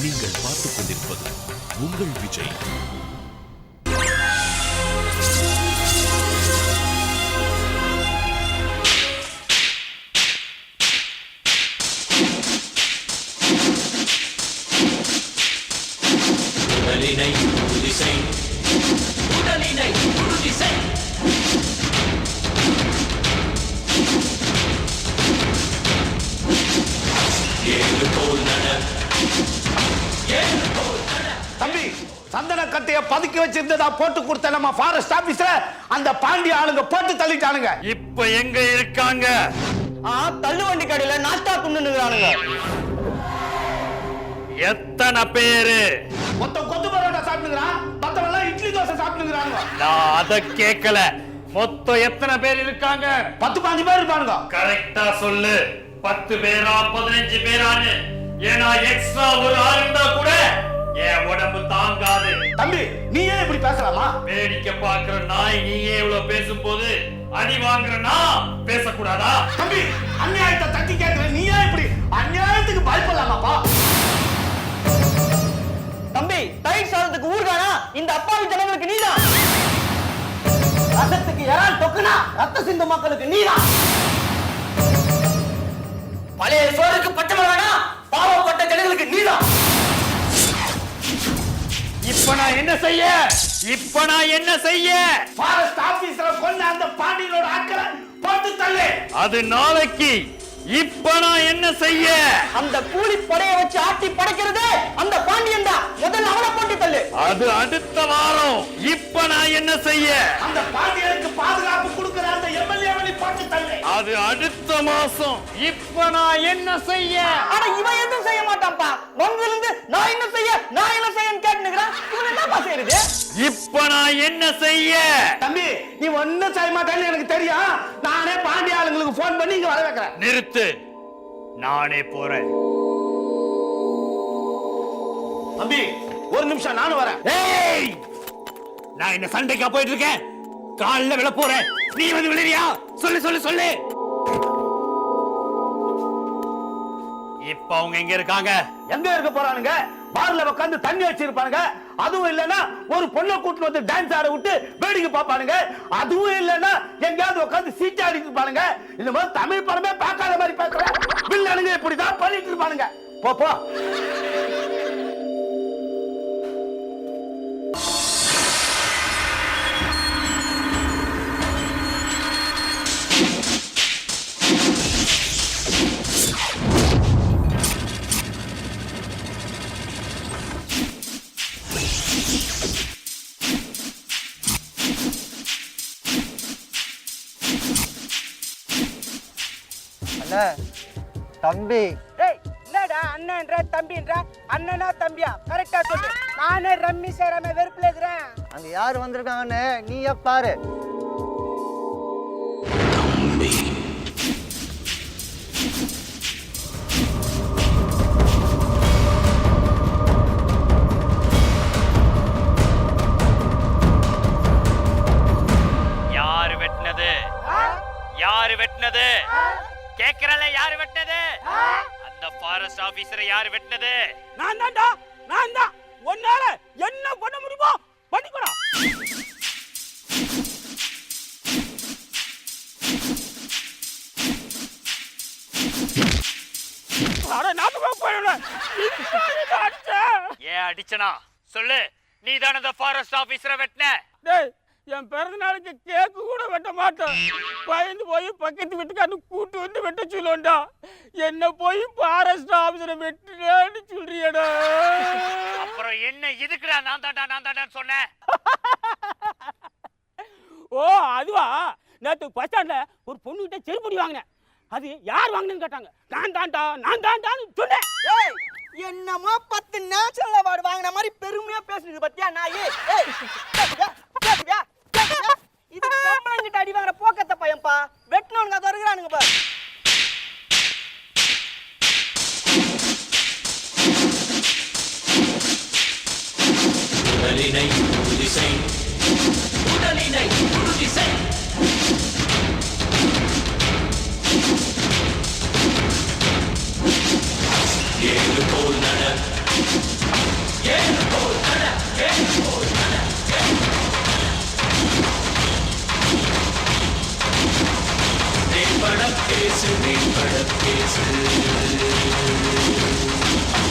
நீங்கள் பார்த்துக் கொண்டிருப்பது உங்கள் விஜய். உடலினை உறுதிசை, உடலினை உறுதிசை. ஏழு போல் நட, ஏழு போல் நட. தம்பி, சந்தன கட்டைய பதுக்கி வச்சிருந்ததா போட்டு கொடுத்த நம்ம ஃபாரஸ்ட் ஆபீஸ்ல அந்த பாண்டிய ஆளுங்க போட்டு தள்ளிட்டானுங்க. இப்ப எங்க இருக்காங்க? தள்ளுவண்டி கடையில நாஸ்டா துண்ணுறானுங்க. எத்தனை பேரு? மொத்தம் கொத்து பரோட்டா சாப்பிட்டுக்கிறான், மத்தவெல்லாம் இட்லி தோசை சாப்பிட்டுக்கிறானுங்க. நான் அத கேட்கல. மொத்தம் எத்தனை பேர் இருக்காங்க? 10-15 பேர் இருப்பானுங்க. கரெக்டா சொல்லு. 10 பேரா 15 பேரான்னு? ஏன்னா எக்ஸ்ட்ரா ஒரு ஆள் இருந்தா கூட என் உடம்பு தாங்காது. தம்பி, நீ ஏன் இப்படி பேசலாமா? வேடிக்கை பாக்குற நாய் நீயே இவ்வளவு பேசும்போது அடி வாங்குற நான் பேசக்கூடாதா? தம்பி, அநியாயத்தை தட்டி கேட்கிற நீ ஏன் இப்படி அநியாயத்துக்கு பயப்படலாமாப்பா? தம்பி, தயிர் சாதத்துக்கு ஊர்கானா இந்த அப்பாவி ஜனங்களுக்கு நீதான். ரசத்துக்கு யாரால் தொக்குனா ரத்த சிந்து மக்களுக்கு நீதான். பழைய சோறுக்கு பச்சை மிளகானா பாவப்பட்ட ஜனங்களுக்கு நீதான். இப்ப நான் என்ன செய்ய? இப்ப நான் என்ன செய்ய? ஃபாரஸ்ட் ஆபீஸ்ல கொண்ட அந்த பாண்டியனோட ஆட்களை போட்டு தள்ளு. அது நாளைக்கு. இப்ப நான் என்ன செய்ய? அந்த கூலி படைய வச்சு ஆட்டி படைக்கிறது அந்த பாண்டியன் தான். முதல்ல அவனை போட்டு தள்ளு. அது அடுத்த வாரம். இப்ப நான் என்ன செய்ய? அந்த பாண்டியனுக்கு பாதுகாப்பு கொடுக்கிற அந்த எம்எல்ஏவை போட்டு தள்ளு. அது அடுத்த மாசம். இப்ப நான் என்ன செய்ய? ஆனா இவன் எதுவும் செய்ய மாட்டான்ப்பா. வந்ததுல இருந்து நான் என்ன செய்ய நான் என்ன செய்யன்னு கேட்டுக்கிறான். இவன் என்னப்பா செய்யறது? இப்ப நான் என்ன செய்ய? தம்பி, நீ ஒன்னும் செய்ய மாட்டேன்னு எனக்கு தெரியும். நானே பாண்டிய ஆளுங்களுக்கு போன் பண்ணி இங்க வர வைக்கிறேன். நிறுத்து. நானே போறேன். தம்பி, ஒரு நிமிஷம் நானும் வரேன். ஏய், நான் என்ன சண்டைக்கா போயிட்டு இருக்கேன்? கால்ல விழ போறேன். நீ வந்து விழுறியா? சொல்லு சொல்லு சொல்லு. இப்ப அவங்க எங்க இருக்காங்க? எங்க இருக்க போறானுங்க? பார்ல உட்கார்ந்து தண்ணி வச்சிருப்பானுங்க. அதுவும் இல்லன்னா ஒரு பொண்ணை கூட்டு வந்து டான்ஸ் ஆட விட்டு வேடிக்கை பார்ப்பானுங்க. அதுவும் இல்லன்னா எங்கயாவது உட்கார்ந்து சீட் ஆடிட்டு இருப்பானுங்க. இந்த மாதிரி தமிழ் படமே பார்க்காத மாதிரி பேசுறேன். வில்லனுங்க இப்படிதான் பண்ணிட்டு இருப்பானுங்க. போ போ. தம்பி, என்னடா அண்ணன்ற தம்பின்ற? அண்ணனா தம்பியா? கரெக்டா சொல்லு. நானே ரம்மி சேராம வெறுப்புல இருக்கிறேன். அங்க யாரு வந்திருக்காங்கன்னு நீயே பாரு. யாரு வெட்டினது? யாரு வெட்டினது? கேக்குறல, யாரு வெட்டினது? அந்த ஃபாரஸ்ட் ஆபீசரை யாரு வெட்டினது? நான் தான்டா, நான் தான். உன்னால என்ன பண்ண முடியுமோ பண்ணிக்கடா. அட நாம போறோம். ஏன் அடிச்சனா? சொல்லு. நீ தான அந்த ஃபாரஸ்ட் ஆபீசரை வெட்டின? டேய், என் பிறந்த நாளுக்கு கேக்கு கூட வெட்ட மாட்டேன். பயந்து போய் பக்கத்து வீட்டுக்காரனு கூட்டு வந்து வெட்ட சொல்லுவேன்டா. என்ன போய் ஃபாரஸ்ட் ஆபீசரை வெட்டுறேன்னு சொல்றியடா. அப்புறம் என்ன இதுக்குடா நான் தாண்டா சொன்னேன்? ஓ, அதுவா? நேத்து பஸ் ஸ்டாண்ட்ல ஒரு பொண்ணுகிட்ட செருப்படி வாங்கினேன். அது யார் வாங்கினு கேட்டாங்க. நான் தான்டான்னு சொன்னேன். என்னமோ 10 நேச்சுரல் அவார்டு வாங்கின மாதிரி பெருமையா பேசுறது பத்தியா நாயே? இது கம்பளங்கிட்ட அடி வாங்குற போக்கத்த பையன்பா. வெட்டணுங்க அது வருகிறானுங்க பாரு. உடலினை உறுதிசை, உடலினை உறுதிசை. ஏழு போல் நட, ஏழு போல் நட ஏழு போல் நட நீன்பட பேசு நீன்பட பேசு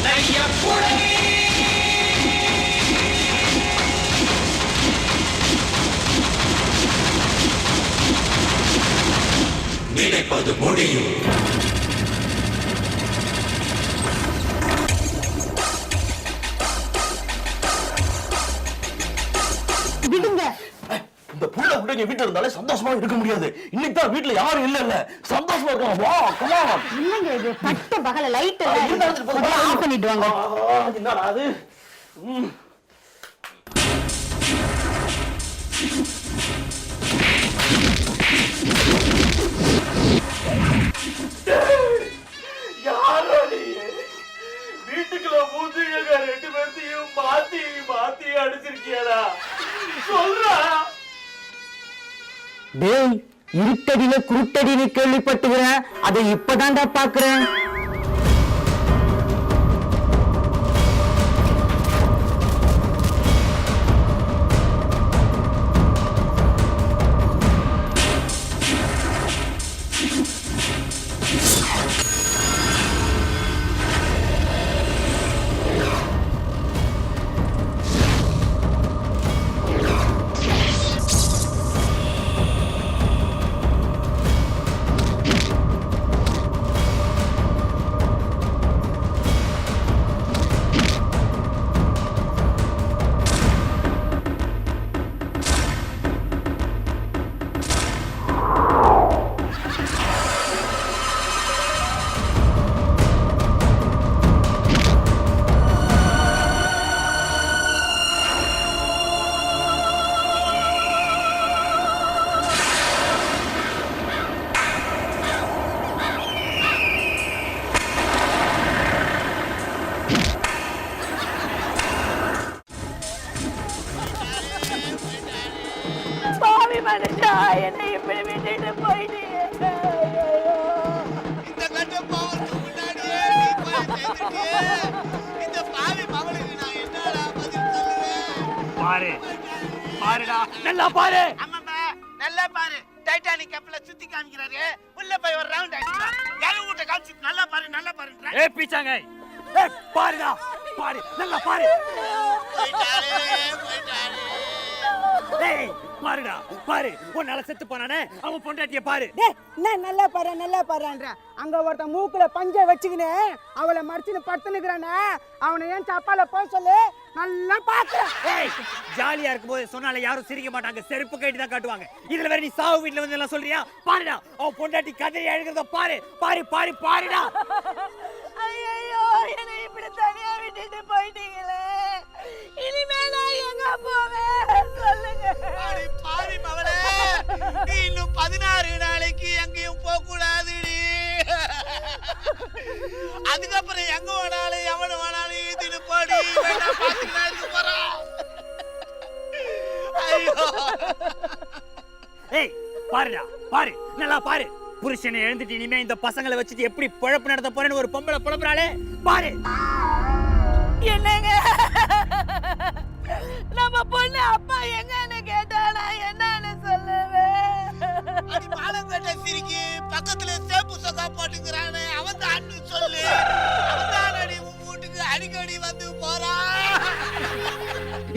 நையப்புடை நினைப்பது முடியும். விடுங்க. இந்த புள்ள கூட எங்க வீட்டுல இருந்தாலே சந்தோஷமா இருக்க முடியாது. இன்னைக்கு தான் வீட்டுல யாரும் இல்ல சந்தோஷமா இருக்காங்க. வா கமா என்னங்க இது பட்ட பகல லைட் ஆஃப் ஆஃப் பண்ணிட்டு வாங்க. என்னடா அது? யாரோ நீ வீட்டுக்குள்ள பூந்து எங்க 2 பேர்த்தையும் மாத்தி மாத்தி அடிச்சிருக்கியாடா? சொல்றா. டேய், இருட்டடியில குருட்டடின்னு கேள்விப்பட்டுக்கிறேன். அதை இப்பதான்டா பாக்குறேன். மனுஷா என்னை இப்படி விட்டுட்டு போயிட்டீங்க. இந்த கட்ட போவதுக்கு முன்னாடியே நீ போய் சேர்ந்துட்டியே. இந்த பாவி மகளுக்கு நான் என்னடா பதில் சொல்லுவேன்? பாரு பாருடா, நல்லா பாரு. ஆமாப்பா, நல்லா பாரு. டைட்டானிக் கப்பல சுத்தி காமிக்கிறாரு. உள்ள போய் ஒரு ரவுண்ட் அடிச்சா யாரும் ஊட்ட காமிச்சு நல்லா பாரு நல்லா பாருன்ற. ஏய் பீச்சாங்க, ஏய் பாருடா பாரு, நல்லா பாரு. போயிட்டாரு. ஏய் பாருடா பாரு, உன்னால செத்து போனானே அவன் பொண்டாட்டிய பாரு. டேய், என்ன நல்லா பாருன்ற. அங்க ஒருத்தன் மூக்குல பஞ்சை வச்சுக்கினே அவளை மடிச்சுன்னு படுத்துனுக்குறானே, அவனை ஏன் சப்பால போக சொல்லு, நல்லா பாக்குறேன். ஏய் ஜாலியா இருக்கும்போது சொன்னால யாரும் சிரிக்க மாட்டாங்க, செருப்பு கைட்டு தான் காட்டுவாங்க. இதுல வேற நீ சாவு வீட்டுல வந்து எல்லாம் சொல்றியா? பாருடா அவன் பொண்டாட்டி கதறி அழுகிறத பாரு பாரு பாரு பாருடா. ஐயோ என்னை இப்படி தனியா விட்டுட்டு போயிட்டீங்களே, இனிமே நான் எங்க போவேன் சொல்லுங்க. பாரு பாவி மகளே, நீ இன்னும் 16 நாளைக்கு எங்கேயும் போக கூடாதுடி. அதுக்கப்புறம் எங்க வேணாலும் எவனு வேணாலும் இதுன்னு போடி வேணா பாத்துக்கிட்டா இருக்க போறான். ஐயோ ஏய் பாருடா பாரு, நல்லா பாரு. புருஷனை எழுந்துட்டு இனிமே இந்த பசங்களை வச்சுட்டு எப்படி பொழப்பு நடத்த போறேன்னு ஒரு பொம்பளை புலம்புறாளே பாரு. என்னங்க நம்ம பொண்ணு அப்பா எங்கன்னு கேட்டானா என்னன்னு சொல்லுவேன்? அடி மாலங்கட்ட சிரிக்கி பக்கத்துல சேப்பு சொக்கா போட்டுக்கிறானே அவன் தான் சொல்லு. அவன் தான் அடி உன் வீட்டுக்கு அடிக்கடி வந்து போறான்.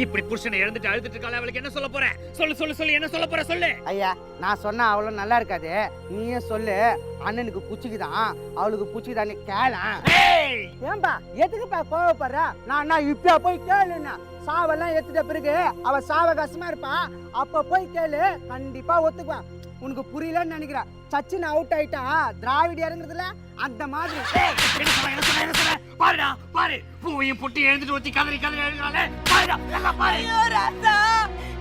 இப்படி புருஷனை எழுந்துட்டு அழுதுட்டு இருக்காளே, அவளுக்கு என்ன சொல்ல போறேன்? சொல்லு சொல்லு சொல்லு, என்ன சொல்ல போற சொல்லு. ஐயா, நான் சொன்னா அவ்வளவு நல்லா இருக்காது. நீயே சொல்லு. அண்ணனுக்கு புச்சிக்குதான், அவளுக்கு புச்சிக்குதான்னு கேளேன். ஏய் ஏன்பா எதுக்குப்பா கோவப்படுற? நான் இப்ப போய் கேளுன்னா சாவெல்லாம் எடுத்துட்ட பிறகு அவ சாவகாசமா இருப்பா, அப்ப போய் கேளு, கண்டிப்பா ஒத்துக்குவான். உனக்கு புரியலன்னு நினைக்கிறா. சச்சின் அவுட் ஆயிட்டா திராவிட இறங்குறதுல அந்த மாதிரி. என்ன சொல்ல என்ன சொல்ல என்ன சொல்ல பாருடா பாரு. பூவையும் பொட்டி எழுந்துட்டு ஒத்தி கதறி கதறி எழுதுறாளே பாருடா, நல்லா பாரு. ஐயோ ராசா,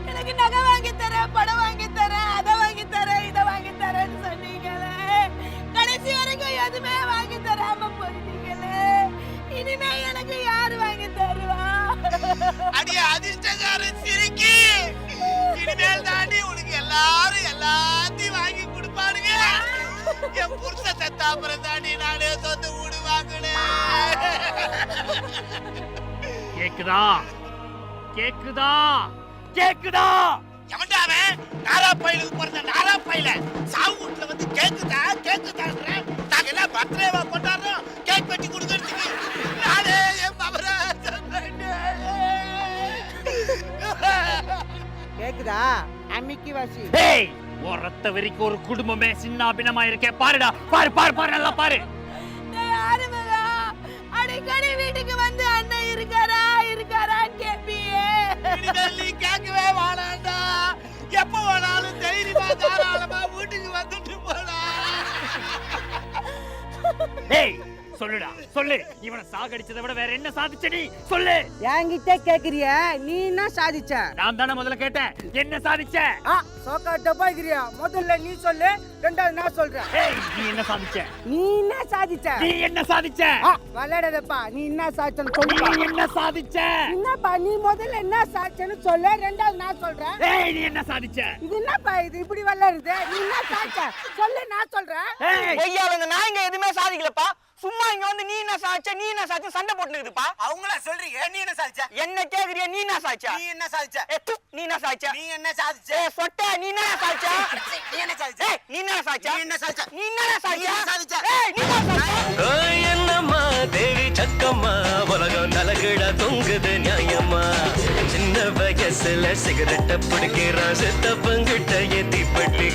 எனக்கு நகை வாங்கி தரேன், படம் வாங்கி தரேன், அதை வாங்கி தரேன், இதை வாங்கி தரேன்னு சொன்னீங்களே, கடைசி வரைக்கும் எதுவுமே வாங்கி தராம போயிட்டீங்களே. இனிமே எனக்கு யாரு வாங்கி தருவா? அடியே அதிர்ஷ்டக்காரன் சிரிக்கி, இனிமேல் தாண்டி உனக்கு எல்லாரும் எல்லாத்தையும் வாங்கி கொடுப்பானுங்க. என் புருஷ செத்தாப்புறம் தாண்டி நானே சொந்த வீடு வாங்கினேன். கேக்குதா கேக்குதா கேக்குதா? எவன்டா அவன்? நாரா பையலுக்கு பிறந்த நாரா பையல சாவு வீட்டுல வந்து கேக்குதா கேக்குதான்ற நாங்க எல்லாம் பர்த்டேவா கொண்டாடுறோம் கேக் வெட்டி கொடுக்கறதுக்கு நானே என் மவரா கேக்குதா அம்மிக்கு வாசி டேய் ஒரு ரத்த வெறிக்கு ஒரு குடும்பமே சின்ன பின்னமா இருக்கே பாருடா பாரு பாரு பாரு நல்லா பாரு. டேய் ஆறுமுகா, அடிக்கடி வீட்டுக்கு வந்து அண்ணன் இருக்காரான்னு கேப்பியே. நீ கேட்கவே வேணாண்டா எப்ப வேணாலும் தைரியமா தாராளமா வீட்டுக்கு வந்துட்டு போடா. டேய் சொல்லுடா சொல்லு, இவனை சாகடிச்சதை விட வேற என்ன சாதிச்ச நீ சொல்லு. என்கிட்ட கேக்குறிய நீ என்ன சாதிச்ச? நான் தானே முதல்ல கேட்டேன் என்ன சாதிச்ச? சோக்காட்ட போய்க்கிறியா? முதல்ல நீ சொல்லு, ரெண்டாவது நான் சொல்றேன். ஏய் நீ என்ன சாதிச்ச? நீ என்ன சாதிச்ச? நீ என்ன சாதிச்ச? விளையாடாதப்பா, நீ என்ன சாதிச்சன்னு சொல்லு. நீ என்ன சாதிச்ச? என்னப்பா நீ முதல்ல என்ன சாதிச்சன்னு சொல்லு, ரெண்டாவது நான் சொல்றேன். ஏய் நீ என்ன சாதிச்ச? இது என்னப்பா இது இப்படி விளையாடுது? நீ என்ன சாதிச்ச சொல்லு, நான் சொல்றேன். பொய்யாளுங்க நான் இங்க எதுவுமே சாதிக்கலப்பா. சும்மா இங்க வந்து நீ என்ன சாதிச்ச சண்டை போட்டுக்குதுப்பா. அவங்கள சொல்றீங்க நீ என்ன சாதிச்ச? என்ன கேக்குறிய? நீ என்ன சாதிச்ச? நீ என்ன சாதிச்ச? நீ என்ன சாதிச்ச? நீ என்ன சாதிச்ச? சொட்ட நீ என்ன சாதிச்ச? நீ என்ன சாதிச்ச? நீ என்ன சாதிச்ச? நீ என்ன சாதிச்ச? நீ என்ன சாதிச்ச? நீ என்ன சாதிச்ச? என்னம்மா தேவி சக்கம்மா உலகம் நலகிட தொங்குது நியாயம்மா சின்ன வயசுல சிகரெட்ட பிடிக்கிறான் செத்த பங்கிட்ட ஏத்தி பட்டி.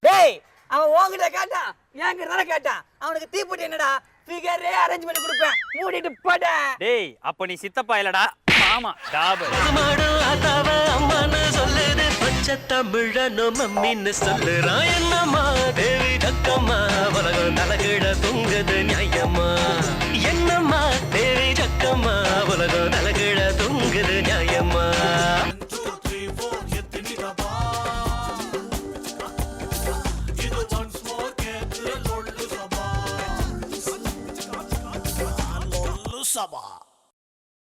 டேய் அவன் உன்கிட்ட கேட்டான், என்கிட்ட தானே கேட்டான். அவனுக்கு தீப்பெட்டி என்னடா ஃபிகரே அரேஞ்ச் பண்ணி கொடுப்பேன், மூடிட்டு போட. டேய் அப்ப நீ சித்தப்பா இல்லடா மாமா டாபர். மாடும் ஆத்தாவ அம்மான்னு சொல்லுது பச்சை தமிழனோ மம்மின்னு சொல்லுறான் என்னம்மா தேவி சக்கம்மா உலகம் நலகிட தொங்குது நியாயம்மா என்னம்மா தேவி சக்கம்மா உலகம் நலகிட தொங்குது நியாயம்மா. சபா